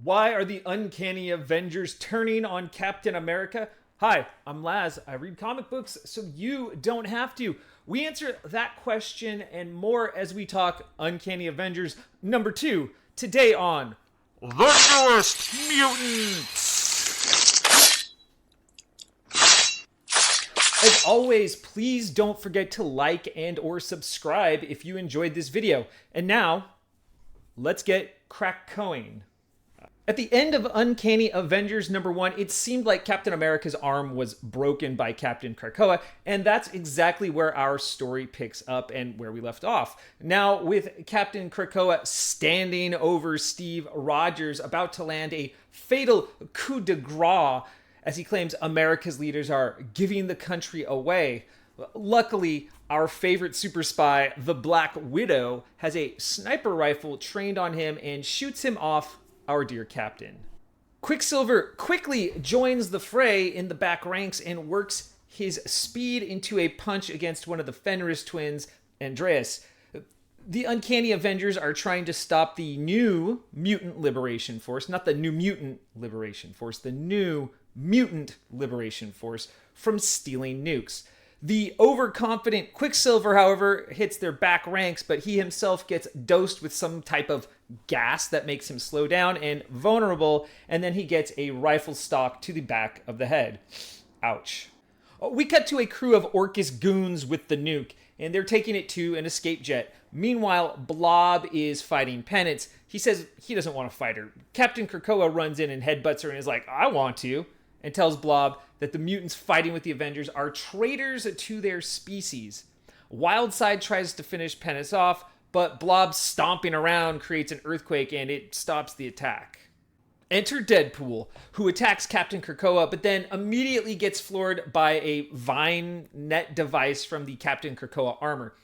Why are the Uncanny Avengers turning on Captain America? Hi, I'm Laz. I read comic books so you don't have to. We answer that question and more as we talk Uncanny Avengers number 2 today on The Newest Mutants. As always, please don't forget to like and or subscribe if you enjoyed this video. And now, let's get Krakoing. At the end of Uncanny Avengers number 1, it seemed like Captain America's arm was broken by Captain Krakoa, and that's exactly where our story picks up and where we left off. Now, with Captain Krakoa standing over Steve Rogers, about to land a fatal coup de grace as he claims America's leaders are giving the country away. Luckily, our favorite super spy, the Black Widow, has a sniper rifle trained on him and shoots him off our dear captain. Quicksilver quickly joins the fray in the back ranks and works his speed into a punch against one of the Fenris twins, Andreas. The Uncanny Avengers are trying to stop the new Mutant Liberation Force, not the New Mutant Liberation Force, the new Mutant Liberation Force, from stealing nukes. The overconfident Quicksilver, however, hits their back ranks, but he himself gets dosed with some type of gas that makes him slow down and vulnerable, and then he gets a rifle stock to the back of the head. Ouch. We cut to a crew of Orcus goons with the nuke, and they're taking it to an escape jet. Meanwhile, Blob is fighting Penance. He says he doesn't want to fight her. Captain Krakoa runs in and headbutts her and is like, I want to, and tells Blob that the mutants fighting with the Avengers are traitors to their species. Wildside tries to finish Penance off, but Blob stomping around creates an earthquake and it stops the attack. Enter Deadpool, who attacks Captain Krakoa, but then immediately gets floored by a vine net device from the Captain Krakoa armor.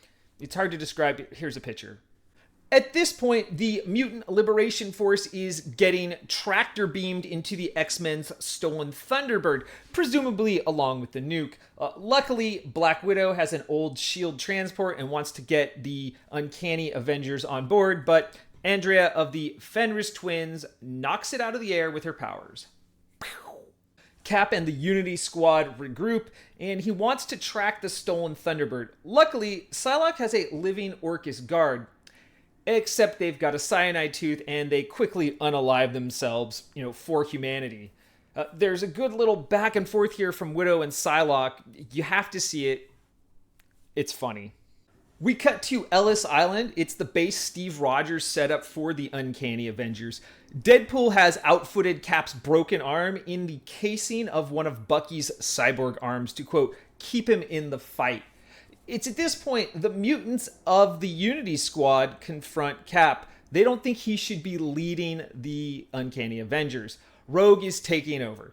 It's hard to describe. Here's a picture. At this point, the Mutant Liberation Force is getting tractor beamed into the X-Men's stolen Thunderbird, presumably along with the nuke. Luckily, Black Widow has an old SHIELD transport and wants to get the Uncanny Avengers on board, but Andrea of the Fenris twins knocks it out of the air with her powers. Cap and the Unity Squad regroup, and he wants to track the stolen Thunderbird. Luckily, Psylocke has a living Orcus guard, except they've got a cyanide tooth and they quickly unalive themselves, for humanity. There's a good little back and forth here from Widow and Psylocke. You have to see it. It's funny. We cut to Ellis Island. It's the base Steve Rogers set up for the Uncanny Avengers. Deadpool has outfitted Cap's broken arm in the casing of one of Bucky's cyborg arms to, quote, keep him in the fight. It's at this point the mutants of the Unity Squad confront Cap. They don't think he should be leading the Uncanny Avengers. Rogue is taking over.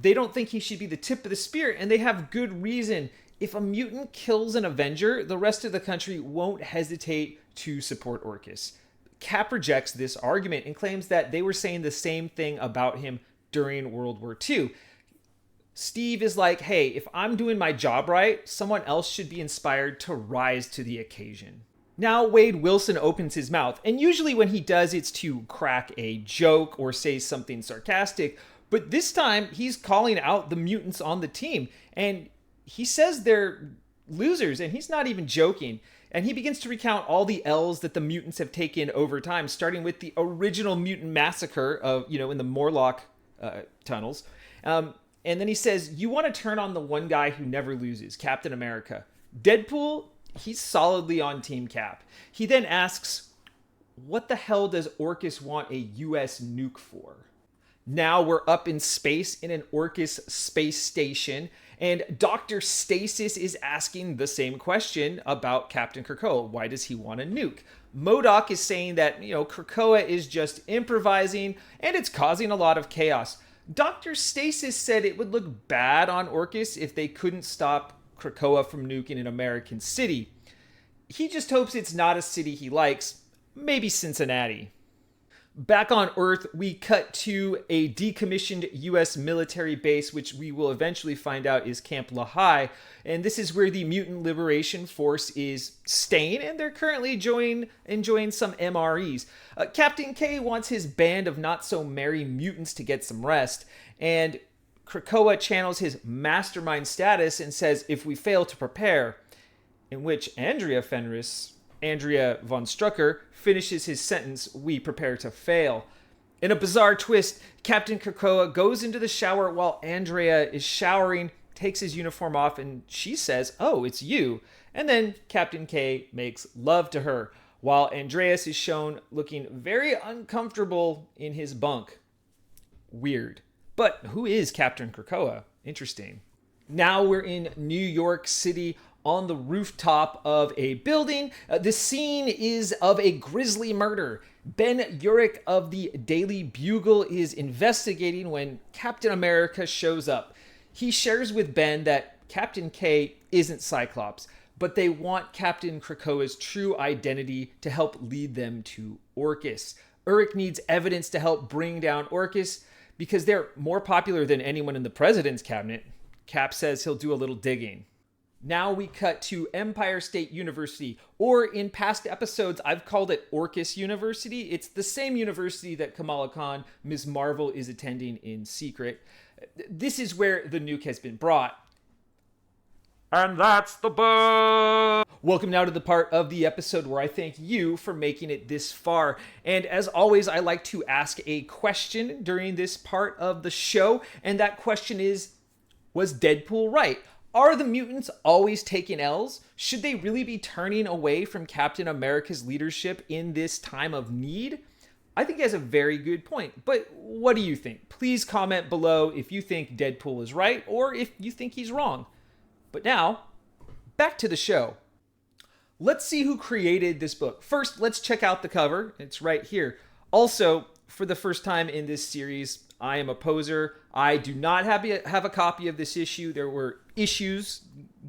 They don't think he should be the tip of the spear, and they have good reason. If a mutant kills an Avenger, the rest of the country won't hesitate to support Orcus. Cap rejects this argument and claims that they were saying the same thing about him during World War II. Steve is like, hey, if I'm doing my job right, someone else should be inspired to rise to the occasion. Now Wade Wilson opens his mouth, and usually when he does, it's to crack a joke or say something sarcastic, but this time he's calling out the mutants on the team, and he says they're losers, and he's not even joking. And he begins to recount all the L's that the mutants have taken over time, starting with the original mutant massacre of, in the Morlock tunnels. And then he says, you want to turn on the one guy who never loses, Captain America. Deadpool, he's solidly on Team Cap. He then asks, what the hell does Orcus want a US nuke for? Now we're up in space in an Orcus space station, and Dr. Stasis is asking the same question about Captain Krakoa. Why does he want a nuke? MODOK is saying that, Krakoa is just improvising, and it's causing a lot of chaos. Dr. Stasis said it would look bad on Orcus if they couldn't stop Krakoa from nuking an American city. He just hopes it's not a city he likes, maybe Cincinnati. Back on Earth, we cut to a decommissioned U.S. military base, which we will eventually find out is Camp Lahai. And this is where the Mutant Liberation Force is staying, and they're currently enjoying some MREs. Captain K wants his band of not-so-merry mutants to get some rest, and Krakoa channels his mastermind status and says, if we fail to prepare, in which Andrea von Strucker finishes his sentence, we prepare to fail. In a bizarre twist, Captain Krakoa goes into the shower while Andrea is showering, takes his uniform off, and she says, oh, it's you. And then Captain K makes love to her, while Andreas is shown looking very uncomfortable in his bunk. Weird. But who is Captain Krakoa? Interesting. Now we're in New York City, on the rooftop of a building. The scene is of a grisly murder. Ben Urich of the Daily Bugle is investigating when Captain America shows up. He shares with Ben that Captain K isn't Cyclops, but they want Captain Krakoa's true identity to help lead them to Orchis. Urich needs evidence to help bring down Orchis because they're more popular than anyone in the president's cabinet. Cap says he'll do a little digging. Now we cut to Empire State University, or in past episodes, I've called it Orchis University. It's the same university that Kamala Khan, Ms. Marvel, is attending in secret. This is where the nuke has been brought. And that's the book! Welcome now to the part of the episode where I thank you for making it this far. And as always, I like to ask a question during this part of the show. And that question is, was Deadpool right? Are the mutants always taking L's? Should they really be turning away from Captain America's leadership in this time of need? I think he has a very good point, but what do you think? Please comment below if you think Deadpool is right or if you think he's wrong. But now, back to the show. Let's see who created this book. First, let's check out the cover. It's right here. Also, for the first time in this series, I am a poser. I do not have a copy of this issue. There were issues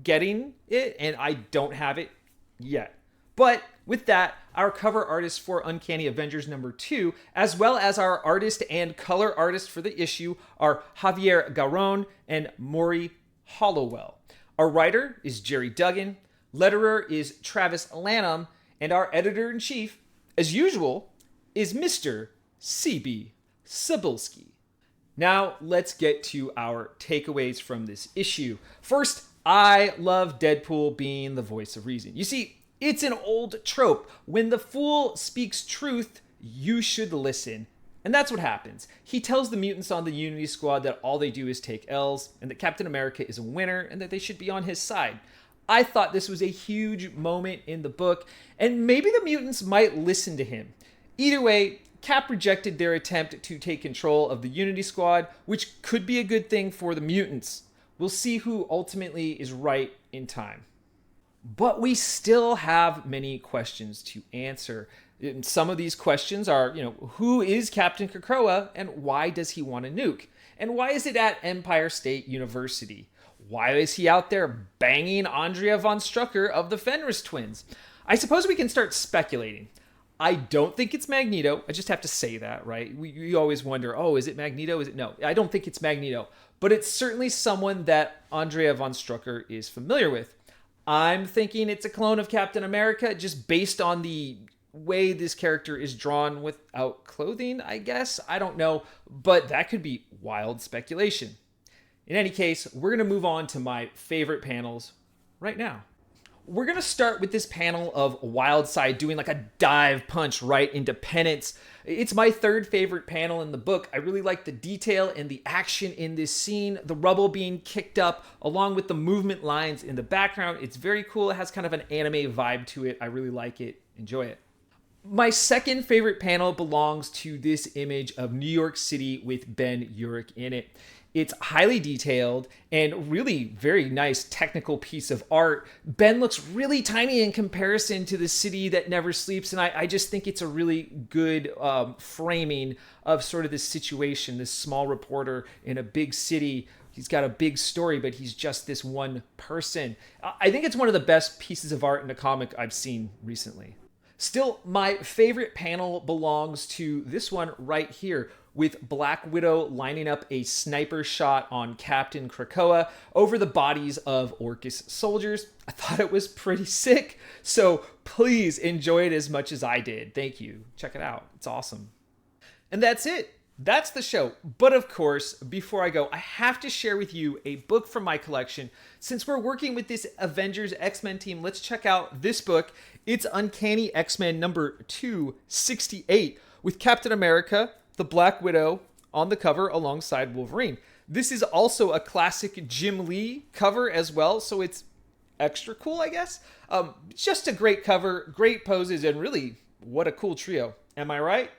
getting it, and I don't have it yet. But with that, our cover artist for Uncanny Avengers #2, as well as our artist and color artist for the issue, are Javier Garron and Maury Hollowell. Our writer is Jerry Duggan, letterer is Travis Lanham, and our editor-in-chief, as usual, is Mr. C.B. Cebulski. Now, let's get to our takeaways from this issue. First, I love Deadpool being the voice of reason. You see, it's an old trope. When the fool speaks truth, you should listen. And that's what happens. He tells the mutants on the Unity Squad that all they do is take L's, and that Captain America is a winner, and that they should be on his side. I thought this was a huge moment in the book, and maybe the mutants might listen to him. Either way, Cap rejected their attempt to take control of the Unity Squad, which could be a good thing for the mutants. We'll see who ultimately is right in time. But we still have many questions to answer. And some of these questions are, who is Captain Krakoa and why does he want a nuke? And why is it at Empire State University? Why is he out there banging Andrea von Strucker of the Fenris twins? I suppose we can start speculating. I don't think it's Magneto. I just have to say that, right? We always wonder, is it Magneto? No, I don't think it's Magneto. But it's certainly someone that Andrea von Strucker is familiar with. I'm thinking it's a clone of Captain America, just based on the way this character is drawn without clothing, I guess. I don't know, but that could be wild speculation. In any case, we're going to move on to my favorite panels right now. We're going to start with this panel of Wildside doing like a dive punch right into Penance. It's my third favorite panel in the book. I really like the detail and the action in this scene, the rubble being kicked up, along with the movement lines in the background. It's very cool. It has kind of an anime vibe to it. I really like it. Enjoy it. My second favorite panel belongs to this image of New York City with Ben Urich in it. It's highly detailed and really very nice technical piece of art. Ben looks really tiny in comparison to the city that never sleeps, and I just think it's a really good framing of sort of this situation, this small reporter in a big city. He's got a big story, but he's just this one person. I think it's one of the best pieces of art in a comic I've seen recently. Still, my favorite panel belongs to this one right here, with Black Widow lining up a sniper shot on Captain Krakoa over the bodies of Orcus soldiers. I thought it was pretty sick, so please enjoy it as much as I did. Thank you. Check it out. It's awesome. And that's it. That's the show. But of course, before I go, I have to share with you a book from my collection. Since we're working with this Avengers X-Men team, let's check out this book. It's Uncanny X-Men number 268 with Captain America, the Black Widow on the cover alongside Wolverine. This is also a classic Jim Lee cover as well, so it's extra cool, I guess. Just a great cover, great poses, and really, what a cool trio. Am I right?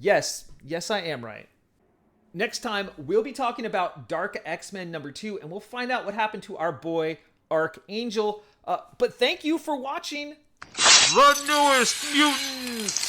Yes, I am right. Next time, we'll be talking about Dark X-Men number 2, and we'll find out what happened to our boy, Archangel. But thank you for watching The Newest Mutants!